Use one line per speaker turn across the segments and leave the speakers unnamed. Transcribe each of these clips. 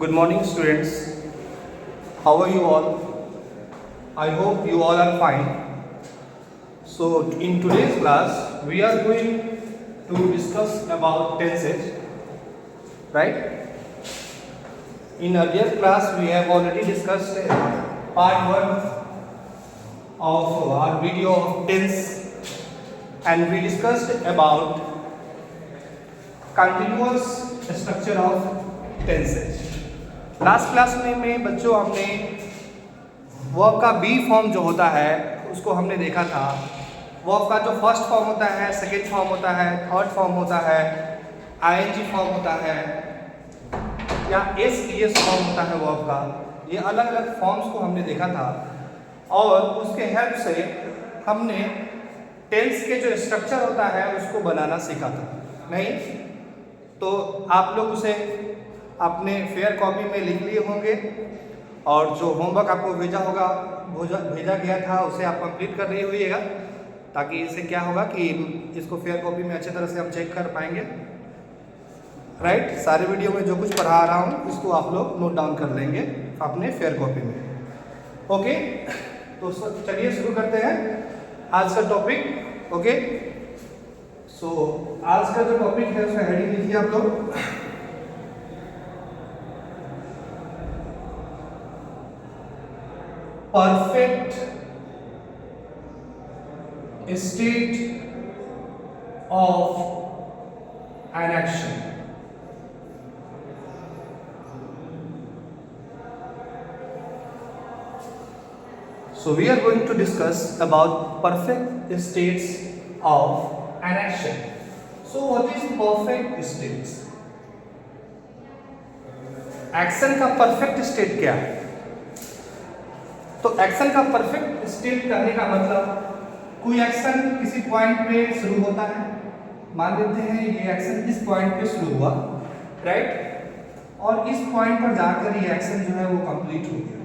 Good morning, students. How are you all? I hope you all are fine. So, in today's class, we are going to discuss about tenses, right? In earlier class, we have already discussed part 1 of our video of tense, and we discussed about continuous structure of tenses. Last class में बच्चों हमने verb का B form जो होता है उसको हमने देखा था। वर्ब का जो फर्स्ट फॉर्म होता है, सेकेंड फॉर्म होता है, थर्ड फॉर्म होता है, आईएनजी फॉर्म होता है या एसईएस फॉर्म होता है वर्ब का। ये अलग अलग फॉर्म्स को हमने देखा था और उसके हेल्प से हमने टेंस के जो स्ट्रक्चर होता है उसको बनाना सीखा था। नहीं तो आप लोग उसे अपने फेयर कॉपी में लिख लिए होंगे और जो होमवर्क आपको भेजा गया था उसे आप कंप्लीट कर रहे होइएगा, ताकि इससे क्या होगा कि इसको फेयर कॉपी में अच्छे तरह से हम चेक कर पाएंगे। राइट, सारे वीडियो में जो कुछ पढ़ा रहा हूँ इसको आप लोग नोट डाउन कर लेंगे अपने फेयर कॉपी में। ओके, तो चलिए शुरू करते हैं आज का टॉपिक। ओके, सो आज का जो टॉपिक है उसका हेडिंग लिखिए आप लोग, perfect state of an action. So we are going to discuss about perfect states of an action. So what is perfect states? Action का परफेक्ट स्टेट क्या है? तो एक्शन का परफेक्ट स्टेट कहने का मतलब कोई एक्शन किसी पॉइंट पे शुरू होता है। मान लेते हैं ये एक्शन इस पॉइंट पे शुरू हुआ, राइट, और इस पॉइंट पर जाकर ये एक्शन जो है वो कंप्लीट हो गया।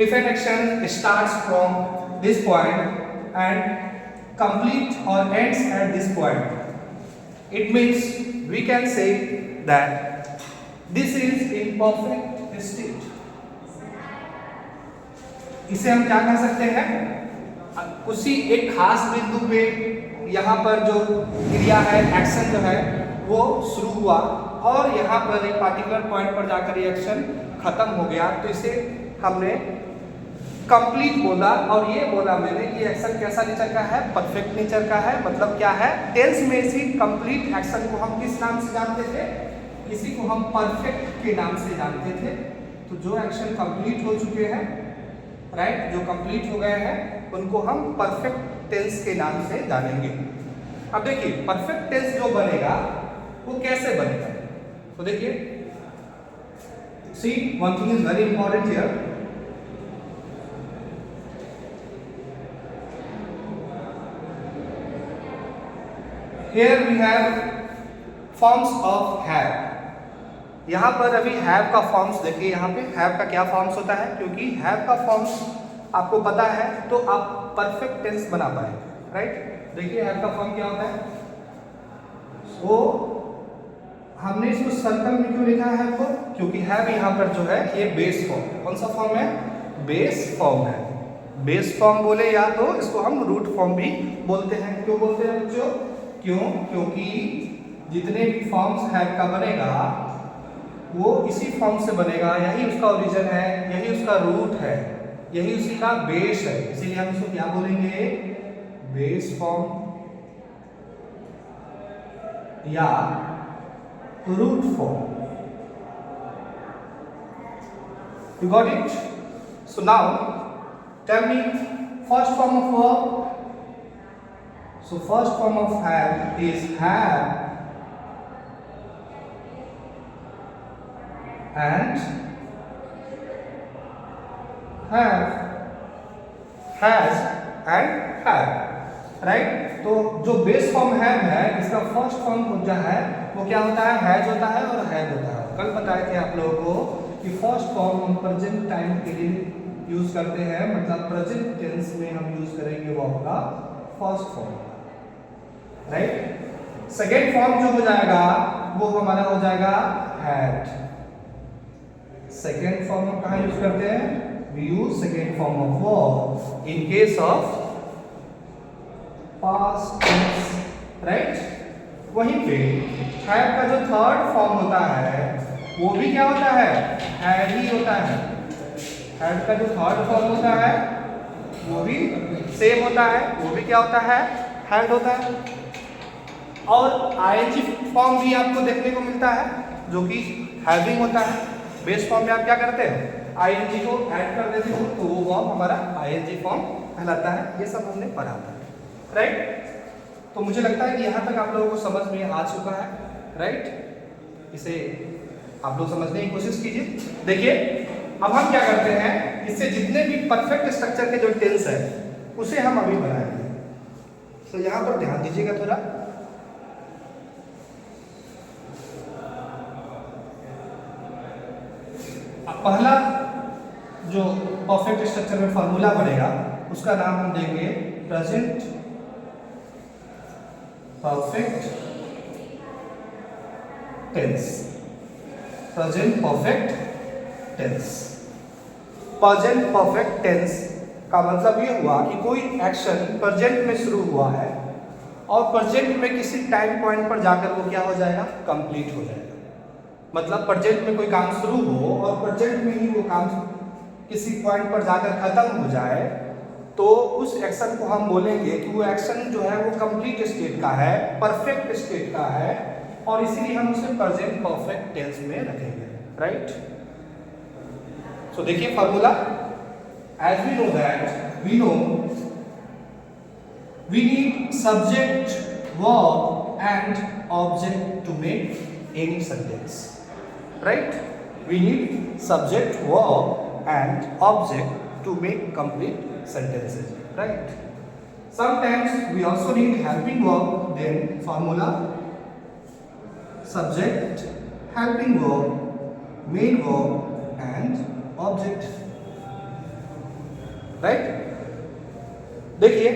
If an action starts from this point and complete or ends at this point, it means we can say that this is in perfect state. इसे हम क्या कह सकते हैं? उसी एक खास बिंदु पे यहाँ पर जो क्रिया है, एक्शन जो है वो शुरू हुआ और यहाँ पर एक पार्टिकुलर पॉइंट पर जाकर ये एक्शन खत्म हो गया, तो इसे हमने कंप्लीट बोला। और ये बोला मैंने कि एक्शन कैसा नेचर का है? परफेक्ट नेचर का है। मतलब क्या है? टेंस में इसी कंप्लीट एक्शन को हम किस नाम से जानते थे? इसी को हम परफेक्ट के नाम से जानते थे। तो जो एक्शन कंप्लीट हो चुके हैं, राइट, जो कंप्लीट हो गए हैं उनको हम परफेक्ट टेंस के नाम से जानेंगे। अब देखिए परफेक्ट टेंस जो बनेगा वो कैसे बनेगा, तो देखिए see one thing is very important here. Here we have forms of have। यहाँ पर अभी have का फॉर्म्स देखिए, यहाँ पे have का क्या फॉर्म्स होता है, क्योंकि have का फॉर्म्स आपको पता है तो आप परफेक्ट टेंस बना पाएंगे। राइट, देखिए have का फॉर्म क्या होता है। वो हमने इसको सर्कल में क्यों लिखा है आपको? क्योंकि have यहाँ पर जो है ये बेस फॉर्म, कौन सा फॉर्म है? बेस फॉर्म है। बेस फॉर्म बोले या तो इसको हम रूट फॉर्म भी बोलते हैं। क्यों बोलते हैं बच्चों? क्यों? क्योंकि जितने भी फॉर्म्स हैव का बनेगा वो इसी फॉर्म से बनेगा, यही उसका ओरिजिन है, यही उसका रूट है, यही उसी का बेस है। इसीलिए हम इसको क्या बोलेंगे? बेस फॉर्म या root form. You got it? So now tell me first form of verb. So first form of have is have and have, has and have, right. तो जो बेस फॉर्म हैव है इसका first form जो है वो क्या होता है? हैज होता है और हैव होता है। कल बताए थे आप लोगों को कि फर्स्ट फॉर्म हम प्रेजेंट टाइम के लिए यूज करते हैं, मतलब प्रेजेंट टेंस में हम यूज करेंगे वो आपका first form, right. Second form जो हो जाएगा वो हमारा हो जाएगा हैड। सेकेंड फॉर्म हम कहाँ यूज करते हैं? We use second form of verb in case of past tense, right. वहीं पे हैव का जो थर्ड फॉर्म होता है वो भी क्या होता है? हैड ही होता है। हैड का जो थर्ड फॉर्म होता है वो भी सेम होता है, वो भी क्या होता है? हैड होता है। और आईएनजी फॉर्म भी आपको देखने को मिलता है जो कि हैविंग होता है। बेस फॉर्म में आप क्या करते हैं? आईएनजी को ऐड कर देते हो तो वो फॉर्म हमारा आईएनजी फॉर्म कहलाता है। ये सब हमने पढ़ा था, राइट। तो मुझे लगता है कि यहाँ तक आप लोगों को समझ में आ चुका है, राइट। इसे आप लोग समझने की कोशिश कीजिए। देखिए अब हम क्या करते हैं, इससे जितने भी परफेक्ट स्ट्रक्चर के जो टेंस है उसे हम अभी बनाएंगे। तो यहाँ पर ध्यान दीजिएगा थोड़ा। पहला जो परफेक्ट स्ट्रक्चर में फॉर्मूला बनेगा उसका नाम हम देंगे present perfect tense. Present perfect tense. Present perfect tense का मतलब ये हुआ कि कोई एक्शन प्रेजेंट में शुरू हुआ है और प्रेजेंट में किसी टाइम पॉइंट पर जाकर वो क्या हो जाएगा? कंप्लीट हो जाएगा। मतलब प्रेजेंट में कोई काम शुरू हो और प्रेजेंट में ही वो काम किसी पॉइंट पर जाकर खत्म हो जाए तो उस एक्शन को हम बोलेंगे कि वो एक्शन जो है वो कंप्लीट स्टेट का है, परफेक्ट स्टेट का है, और इसीलिए हम उसे प्रेजेंट परफेक्ट टेंस में रखेंगे, राइट। सो देखिए formula, as we know that we need subject, verb and object to make any sentence, right? We need subject, verb and object to make complete sentences, right? Sometimes we also need helping verb, then formula subject, helping verb, main verb and object, right? देखिए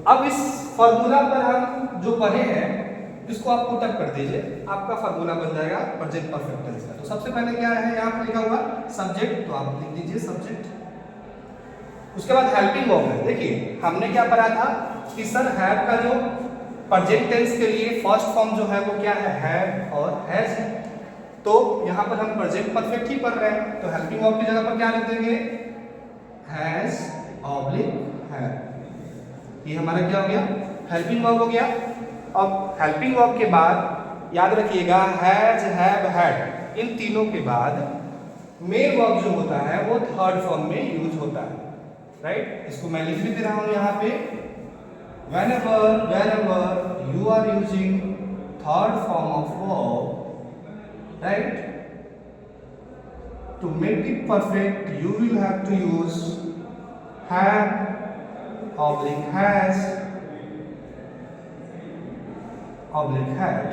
अब इस formula पर हम जो पढ़े हैं इसको आप पुट अप कर दीजिए, आपका फार्मूला बन जाएगा प्रेजेंट परफेक्ट टेंस का। तो सबसे पहले क्या है यहाँ पर लिखा हुआ सब्जेक्ट, तो आप लिख दीजिए सब्जेक्ट। उसके बाद हेल्पिंग वर्ब है। देखिए हमने क्या पढ़ा था कि सर हैव का जो प्रेजेंट टेंस के लिए फर्स्ट फॉर्म जो है वो क्या है? हैव और हैज है। तो यहाँ पर हम प्रेजेंट परफेक्ट ही पढ़ रहे हैं, तो हेल्पिंग वर्ब की जगह पर क्या लिख देंगे? Has oblique have. ये हमारा क्या हो गया? हेल्पिंग वर्ब हो गया। अब हेल्पिंग वर्ब के बाद याद रखिएगा हैज, हैव, हैड, इन तीनों के बाद मेन वर्ब जो होता है वो थर्ड फॉर्म में यूज होता है, राइट। इसको मैं लिख भी दे रहा हूं यहाँ पे, whenever, wherever you are using third form of verb, right, to make it perfect you will have to use have oblique has oblique had।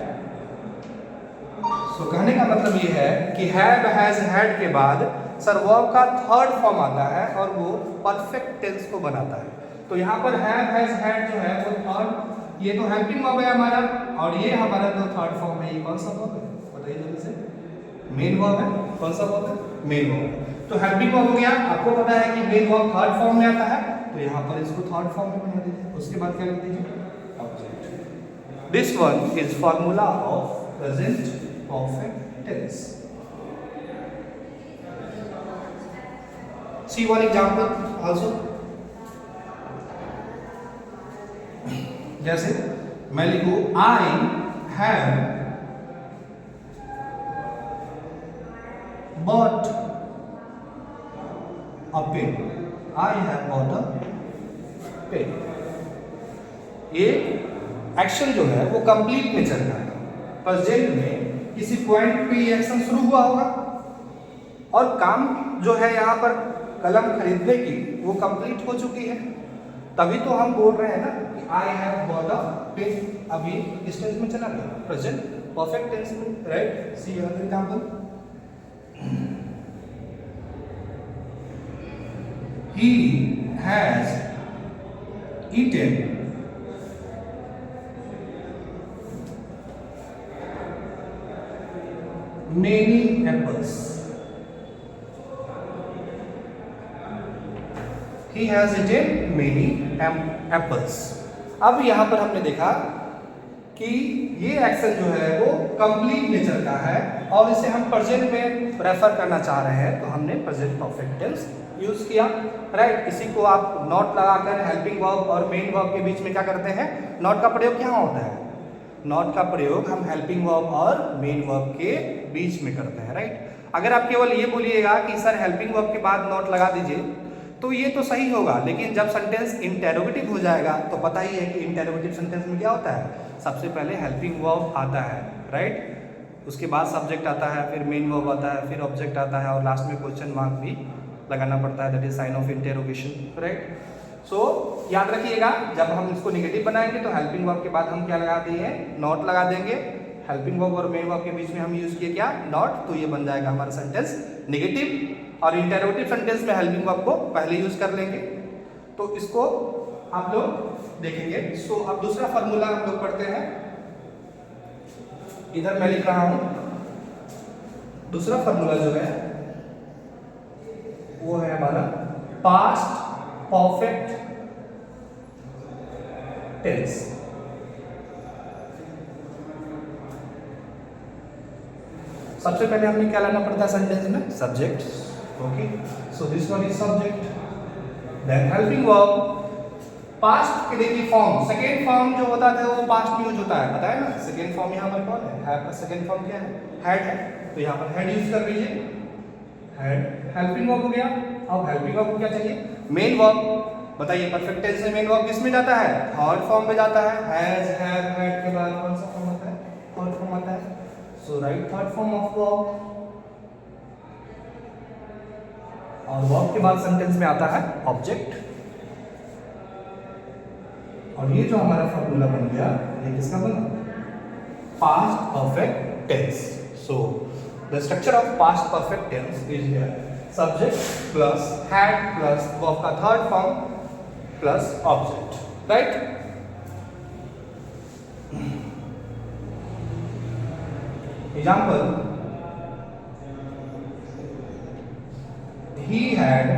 सो कहने का मतलब ये है कि हैव, हैज, हैड के बाद सर वर्ब का थर्ड फॉर्म आता है और वो परफेक्ट टेंस को बनाता है। तो यहाँ पर हैव, हैज, हैड जो है वो थर्ड, ये तो हेल्पिंग वर्ब है हमारा, और ये हमारा जो थर्ड फॉर्म है ये कौन सा वर्ब है? बताइए जल्दी से। मेन वर्ब है। कौन सा वर्ब है? Main verb. तो हेल्पिंग वर्ब हो गया, आपको पता है कि मेन वर्ब थर्ड फॉर्म में आता है, तो यहाँ पर इसको थर्ड फॉर्म में बना दीजिए। उसके बाद क्या लिख दीजिए? Object. This one is formula of present perfect tense. See one example also. जैसे मैं लिखूं I have bought a pen. I have bought a pen. ये एक्शन जो है वो कंप्लीट में चल रहा है। प्रेजेंट में किसी पॉइंट पे ये एक्शन शुरू हुआ होगा और काम जो है यहाँ पर कलम खरीदने की वो कंप्लीट हो चुकी है, तभी तो हम बोल रहे हैं ना कि I have bought a pen. अभी किस टेंस में चला गया? प्रेजेंट परफेक्ट टेंस में, right. See another example, he has eaten, 2 many apples. He has eaten many apples. अब यहाँ पर हमने देखा कि ये एक्शन जो है वो कंप्लीट नेचर का है और इसे हम प्रेजेंट में रेफर करना चाह रहे हैं, तो हमने प्रेजेंट परफेक्ट टेंस यूज किया, राइट। इसी को आप नॉट लगाकर हेल्पिंग वर्ब और मेन वर्ब के बीच में क्या करते हैं, नॉट का प्रयोग क्या होता है, नॉट का प्रयोग हम हेल्पिंग वर्ब और मेन वर्ब के बीच में करते हैं, राइट। अगर आप केवल ये बोलिएगा कि सर हेल्पिंग वर्ब के बाद नॉट लगा दीजिए, तो ये तो सही होगा, लेकिन जब सेंटेंस इंटेरोगेटिव हो जाएगा तो पता ही है कि इंटेरोगेटिव सेंटेंस में क्या होता है, सबसे पहले हेल्पिंग वर्ब आता है, राइट, उसके बाद सब्जेक्ट आता है, फिर मेन वर्ब आता है, फिर ऑब्जेक्ट आता है और लास्ट में क्वेश्चन मार्क भी लगाना पड़ता है, that is sign of interrogation, right. So याद रखिएगा, जब हम इसको नेगेटिव बनाएंगे तो हेल्पिंग वर्ब के बाद हम क्या लगा देंगे, नॉट लगा देंगे। हेल्पिंग वर्ब और मेन वर्ब के बीच में हम यूज किए क्या, नॉट, तो ये बन जाएगा हमारा सेंटेंस नेगेटिव। और इंटेरोगेटिव सेंटेंस में हेल्पिंग वर्ब को पहले यूज कर लेंगे, तो इसको आप लोग देखेंगे। सो अब दूसरा फॉर्मूला हम लोग पढ़ते हैं, इधर मैं लिख रहा हूं, दूसरा फॉर्मूला जो है वो है हमारा पास्ट परफेक्ट टेंस। सबसे पहले हमें क्या लाना पड़ता है सेंटेंस में, subject, okay. So this one is subject, then helping verb. Past के देखिए फॉर्म, सेकेंड फॉर्म जो होता है वो पास्ट में यूज होता है, पता है ना। सेकेंड फॉर्म यहाँ पर कौन है, आपका सेकेंड फॉर्म क्या है, हैड है, तो यहाँ पर हैड यूज कर लीजिए, हैड। हेल्पिंग वर्ब हो गया। अब हेल्पिंग वर्ब को क्या चाहिए, मेन वर्ब। बताइए परफेक्ट टेंस में मेन वर्ब किस में जाता है, थर्ड फॉर्म में जाता है। हैज, हैव, हैड के बाद कौन सा फॉर्म आता है, थर्ड फॉर्म आता है। So write third form of verb, और वर्ब के बाद सेंटेंस में आता है ऑब्जेक्ट। और ये जो हमारा फॉर्मूला बन गया, ये किसका बना, past perfect tense. So the structure of past perfect tense is here, subject plus had plus verb का third form plus object, right. Example, he had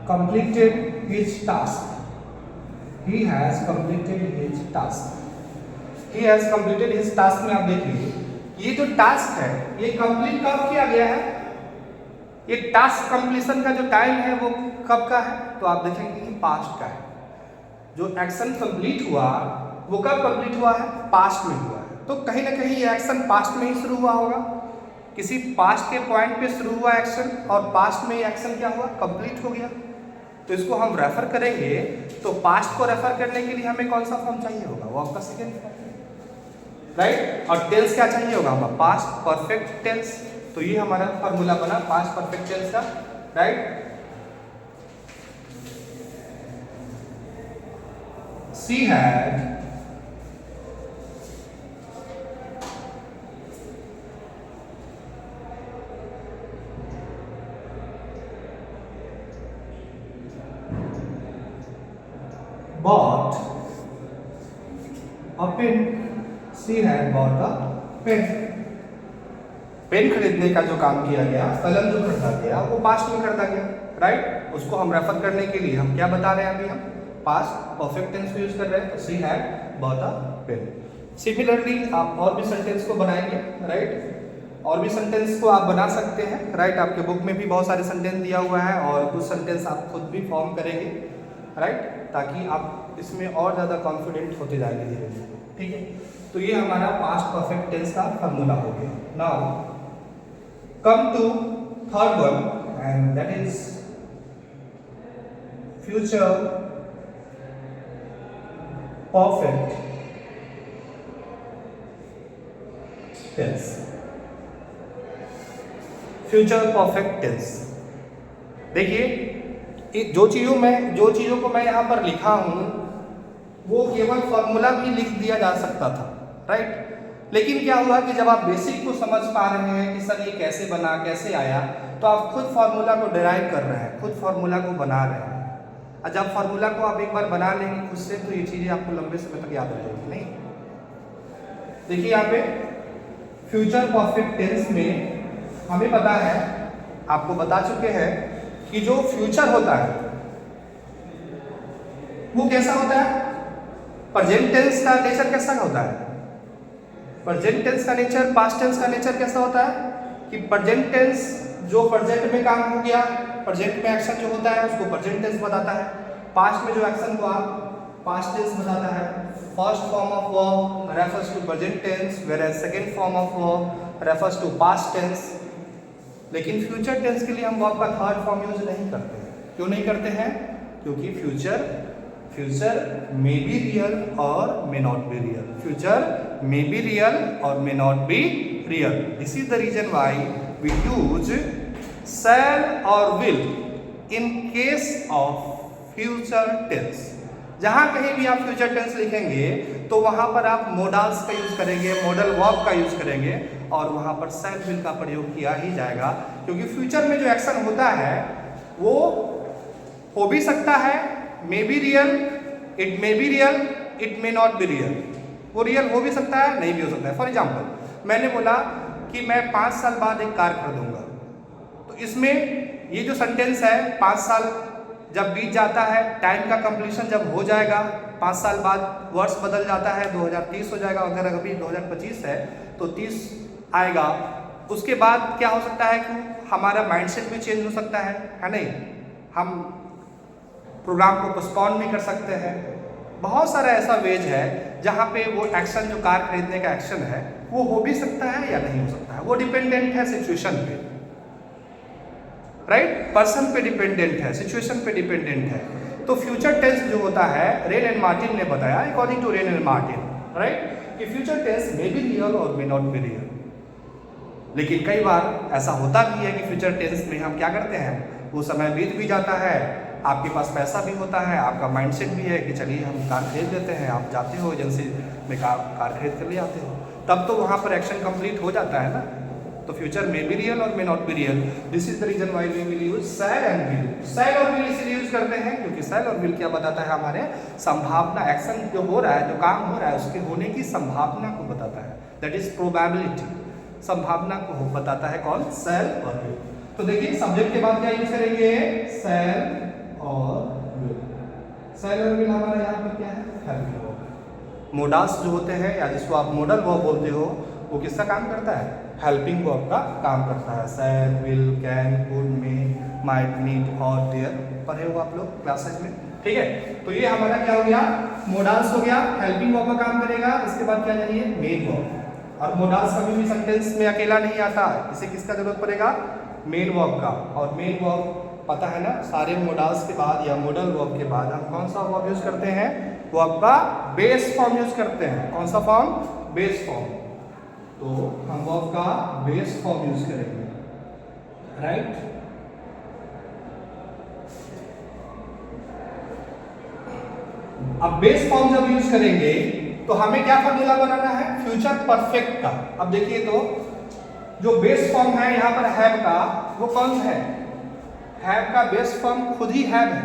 completed his task, he has completed his task, he has completed his task में आप देखिए ये जो task है ये complete कब किया गया है, ये टास्क कंप्लीशन का जो टाइम है वो कब का है, तो आप देखेंगे कि पास्ट का है। जो एक्शन कंप्लीट हुआ वो कब कंप्लीट हुआ है, पास्ट में हुआ है, तो कहीं ना कहीं ये एक्शन पास्ट में ही शुरू हुआ होगा, किसी पास्ट के पॉइंट पे शुरू हुआ एक्शन और पास्ट में ये एक्शन क्या हुआ, कंप्लीट हो गया। तो इसको हम रेफर करेंगे, तो पास्ट को रेफर करने के लिए हमें कौन सा फॉर्म चाहिए होगा, वो आपका सेकेंड फॉर्म, राइट। और टेंस क्या चाहिए होगा हमारा, पास्ट परफेक्ट टेंस। तो ये हमारा फॉर्मूला बना पास्ट परफेक्ट टेंस का, right. She had bought a pen, she had bought a pen। Pen खरीदने का जो काम किया गया, कलम जो खरीदा गया वो पास्ट में खरीदा गया, राइट। उसको हम रेफर करने के लिए हम क्या बता रहे हैं, अभी हम पास्ट परफेक्ट टेंस को यूज कर रहे हैं, तो she had bought a pen. Similarly आप और भी सेंटेंस को बनाएंगे, राइट, और भी सेंटेंस को आप बना सकते हैं, राइट। आपके बुक में भी बहुत सारे सेंटेंस दिया हुआ है और कुछ सेंटेंस आप खुद भी फॉर्म करेंगे, राइट, ताकि आप इसमें और ज़्यादा कॉन्फिडेंट होते जाएंगे धीरे धीरे, ठीक है। तो ये हमारा पास्ट परफेक्ट टेंस का फॉर्मूला हो गया। Now come to third one and that is future perfect tense. Future perfect tense, देखिए जो चीज़ों को मैं यहाँ पर लिखा हूँ वो केवल फॉर्मूला भी लिख दिया जा सकता था, राइट। लेकिन क्या हुआ कि जब आप बेसिक को समझ पा रहे हैं कि सर ये कैसे बना, कैसे आया, तो आप खुद फॉर्मूला को डिराइव कर रहे हैं, खुद फॉर्मूला को बना रहे हैं, और जब फार्मूला को आप एक बार बना लेंगे खुद से तो ये चीज़ें आपको लंबे समय तक याद रहेगी नहीं। देखिए यहाँ पे फ्यूचर परफेक्ट टेंस में हमें पता है, आपको बता चुके हैं कि जो फ्यूचर होता है वो कैसा होता है, प्रेजेंट टेंस का नेचर कैसा होता है, प्रेजेंट टेंस का नेचर, पास्ट टेंस का नेचर कैसा होता है कि प्रेजेंट टेंस जो प्रेजेंट में काम हो गया, प्रेजेंट में एक्शन जो होता है उसको प्रेजेंट टेंस बताता है, पास्ट में जो एक्शन हुआ पास्ट टेंस बताता है। First form of verb refers to present tense whereas second form of verb refers to past tense. लेकिन फ्यूचर टेंस के लिए हम वर्ब का थर्ड फॉर्म यूज नहीं करते हैं। क्यों नहीं करते हैं? क्योंकि फ्यूचर मे बी रियल और may not be real, future may be real और may not be real. This is the reason why we use shall और will in case of future tense. जहां कहीं भी आप फ्यूचर टेंस लिखेंगे तो वहां पर आप मोडाल्स का यूज करेंगे, मॉडल वर्ब का यूज करेंगे और वहां पर शैल विल का प्रयोग किया ही जाएगा, क्योंकि फ्यूचर में जो एक्शन होता है वो हो भी सकता है मे be real, it may be real, it may not be real. वो रियल हो भी सकता है, नहीं भी हो सकता है। फॉर एग्जाम्पल मैंने बोला कि मैं 5 साल बाद एक कार खरीदूंगा, तो इसमें ये जो सेंटेंस है 5 साल जब बीत जाता है, टाइम का कंप्लीशन जब हो जाएगा, 5 साल बाद वर्ष बदल जाता है, 2030 हो जाएगा, अगर अभी 2025 है तो 30 आएगा। उसके बाद क्या हो सकता है कि हमारा माइंडसेट भी चेंज हो सकता है नहीं? हम प्रोग्राम को पोस्टपोन भी कर सकते हैं। बहुत सारा ऐसा वेज है जहाँ पे वो एक्शन जो कार खरीदने का एक्शन है वो हो भी सकता है या नहीं हो सकता है। वो डिपेंडेंट है सिचुएशन पे, राइट? पर्सन पे डिपेंडेंट है, सिचुएशन पे डिपेंडेंट है। तो फ्यूचर टेंस जो होता है, रेन एंड मार्टिन ने बताया, according to Wren and Martin, right, कि future tense may be real और मे नॉट बी रियल। लेकिन कई बार ऐसा होता भी है कि फ्यूचर टेंस में हम क्या करते हैं, वो समय बीत भी जाता है, आपके पास पैसा भी होता है, आपका माइंडसेट भी है कि चलिए हम कार खरीद लेते हैं, आप जाते हो एजेंसी में कार खरीद कर ले आते हो, तब तो वहाँ पर एक्शन कंप्लीट हो जाता है ना। तो फ्यूचर मे बी रियल और may not be real. This is the reason why we will use shall and will. Shall और विल इसलिए यूज करते हैं क्योंकि शैल और विल क्या बताता है, हमारे संभावना, एक्शन जो हो रहा है, जो काम हो रहा है, उसके होने की संभावना को बताता है, दैट इज प्रोबेबिलिटी, संभावना को बताता है कौन, शैल और विल। तो देखिए सब्जेक्ट के बाद क्या यूज करेंगे, शैल और विल। शैल और विल हमारा यहाँ पर क्या है, हेल्पिंग वर्ब। मोडाल्स जो होते हैं या जिसको आप मॉडल वर्ब बोलते हो, वो किसका काम करता है, हेल्पिंग वर्ब का काम करता है। Shall, will, can, could, may, might, need और डेयर पढ़े हो आप लोग क्लासेज में, ठीक है। तो ये हमारा क्या हो गया, मोडाल्स हो गया, हेल्पिंग वर्ब का काम करेगा। इसके बाद क्या जानिए, मेन वर्ब। और मोडाल्स कभी भी सेंटेंस में अकेला नहीं आता, इसे किसका जरूरत पड़ेगा, मेन वर्ब का। और मेन वर्ब पता है ना, सारे मोडाल्स के बाद या मॉडल वर्ब के बाद हम कौन सा वर्ब यूज करते हैं, वर्ब का बेस फॉर्म यूज करते हैं। कौन सा फॉर्म, बेस फॉर्म। तो हम वर्ब का बेस फॉर्म यूज करेंगे, राइट। अब बेस फॉर्म जब यूज करेंगे तो हमें क्या फॉर्मूला बनाना है, फ्यूचर परफेक्ट का। अब देखिए तो जो बेस फॉर्म है यहाँ पर हैव का, वो कौन सा है, हैव का बेस फॉर्म खुद ही हैव है,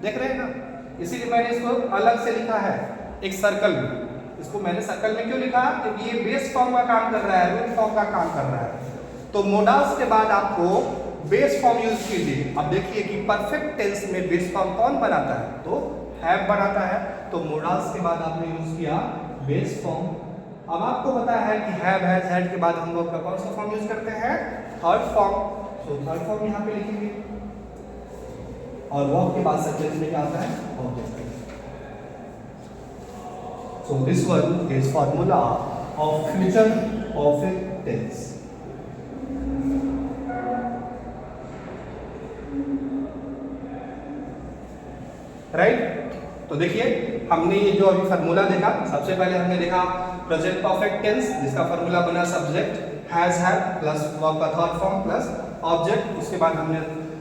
देख रहे हैं ना। इसीलिए मैंने इसको अलग से लिखा है एक सर्कल में। इसको मैंने सर्कल में क्यों लिखा, क्योंकि ये बेस फॉर्म का काम कर रहा है, रूट फॉर्म का काम कर रहा है। तो मोडाल्स के बाद आपको बेस फॉर्म यूज कीजिए। अब देखिए कि परफेक्ट टेंस में बेस फॉर्म कौन बनाता है, तो हैव बनाता है। तो मोडाल्स के बाद आपने यूज किया बेस फॉर्म। अब आपको पता है कि हैव, हैज, हैड के बाद हम लोग का कौन सा फॉर्म यूज करते हैं, थर्ड फॉर्म। तो थर्ड फॉर्म यहाँ पे लिखेंगे और वर्ब के बाद सेंटेंस में क्या आता है, object. So this one is formula of future perfect tense. Right. तो देखिए हमने ये जो अभी फार्मूला देखा, सबसे पहले हमने देखा प्रेजेंट परफेक्ट टेंस जिसका फार्मूला बना subject has, have plus verb का थर्ड फॉर्म प्लस ऑब्जेक्ट। उसके बाद हमने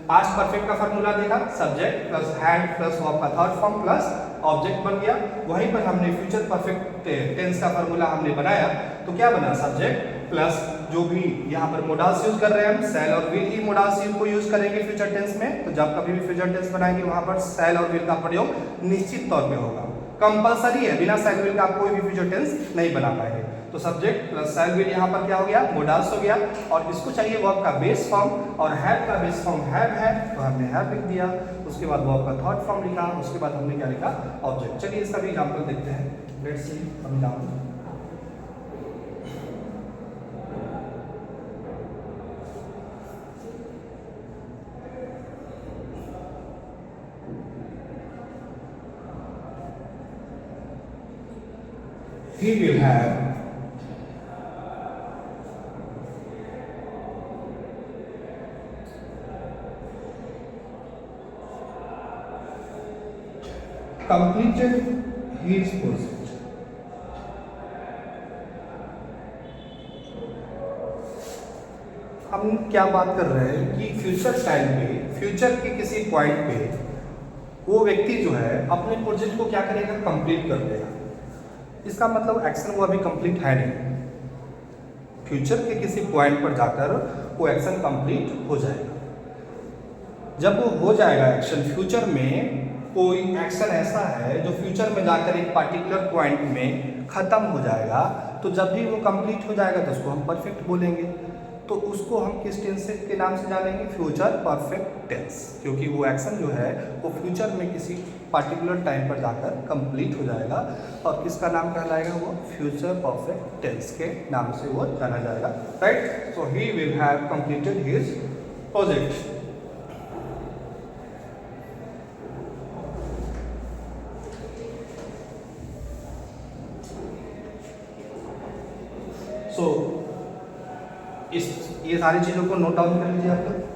पास्ट परफेक्ट का फार्मूला देखा, subject plus had plus verb का थर्ड फॉर्म प्लस ऑब्जेक्ट बन गया। वहीं पर हमने फ्यूचर परफेक्ट टेंस का फार्मूला हमने बनाया तो क्या बना, सब्जेक्ट प्लस जो भी यहाँ पर मोडाल्स यूज कर रहे हैं हम, शैल और विल ही मोडाल्स को यूज करेंगे फ्यूचर टेंस में। तो जब कभी भी फ्यूचर टेंस बनाएंगे वहां पर शैल और विल का प्रयोग निश्चित तौर पे होगा, कंपलसरी है, बिना शैल विल का आप कोई भी फ्यूचर टेंस नहीं बना पाएंगे। तो सब्जेक्ट प्लस शैल विल यहाँ पर क्या हो गया, मोडाल्स हो गया। और इसको चाहिए वर्ब का बेस फॉर्म, और हैव का बेस फॉर्म हैव है, तो हमने हैव लिख दिया। उसके बाद वर्ब का थर्ड फॉर्म लिखा, उसके बाद हमने क्या लिखा, ऑब्जेक्ट। चलिए इसका भी एग्जांपल देखते हैं, let's see some example. He will have completed his project. हम क्या बात कर रहे हैं कि फ्यूचर टाइम पे, फ्यूचर के किसी पॉइंट पे वो व्यक्ति जो है अपने प्रोजेक्ट को क्या करेगा, कंप्लीट कर देगा। इसका मतलब एक्शन वो अभी कंप्लीट है नहीं, फ्यूचर के किसी पॉइंट पर जाकर वो एक्शन कंप्लीट हो जाएगा। जब वो हो जाएगा एक्शन, फ्यूचर में कोई एक्शन ऐसा है जो फ्यूचर में जाकर एक पार्टिकुलर पॉइंट में खत्म हो जाएगा, तो जब भी वो कंप्लीट हो जाएगा तो उसको हम परफेक्ट बोलेंगे। तो उसको हम किस टेंस के नाम से जानेंगे, फ्यूचर परफेक्ट टेंस, क्योंकि वो एक्शन जो है वो फ्यूचर में किसी पार्टिकुलर टाइम पर जाकर कंप्लीट हो जाएगा, और किसका नाम कहलाएगा, वो फ्यूचर परफेक्ट टेंस के नाम से वो जाना जाएगा, right. So he will have completed his project. So ये सारी चीज़ों को नोट डाउन कर लीजिए आप लोग।